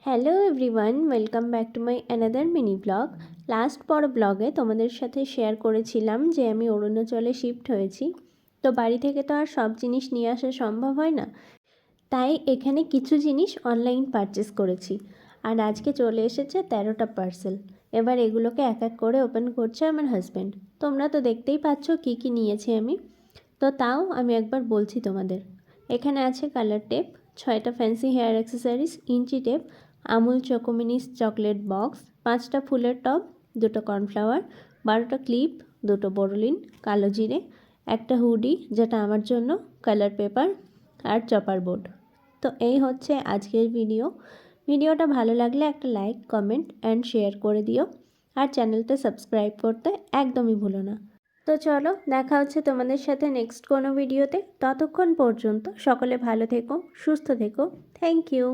Hello everyone, welcome back to my another mini blog. Last বড় ব্লগে তোমাদের সাথে শেয়ার করেছিলাম যে আমি অরুণাচলে শিফট হয়েছি। তো বাড়ি থেকে তো আর সব জিনিস নিয়ে আসা সম্ভব হয় না, তাই এখানে কিছু জিনিস অনলাইন পারচেস করেছি। আর আজকে চলে এসেছে 13টা পার্সেল। এবার এগুলোকে এক এক করে ওপেন করছে আমার হাজব্যান্ড। তোমরা তো দেখতেই পাচ্ছ কী কী নিয়েছি আমি। তো তাও আমি একবার বলছি তোমাদের। এখানে আছে কালার টেপ, 6টা ফ্যান্সি হেয়ার অ্যাক্সেসরিজ, ইঞ্চি tape, Amul chocominis chocolate box, 5টা ফুলের টব, 2টো কর্নফ্লাওয়ার, 12টা ক্লিপ, 2টো বোরোলিন, কালো জিরে, একটা হুডি যেটা আমার জন্য, কালার পেপার আর চপার বোর্ড। তো এই হচ্ছে আজকের ভিডিওটা ভালো লাগলে একটা লাইক, কমেন্ট অ্যান্ড শেয়ার করে দিও। আর চ্যানেলটা সাবস্ক্রাইব করতে একদমই ভুলো না। তো চলো, দেখা হচ্ছে তোমাদের সাথে নেক্সট কোনো ভিডিওতে। ততক্ষণ পর্যন্ত সকলে ভালো থেকো, সুস্থ থেকো। Thank you.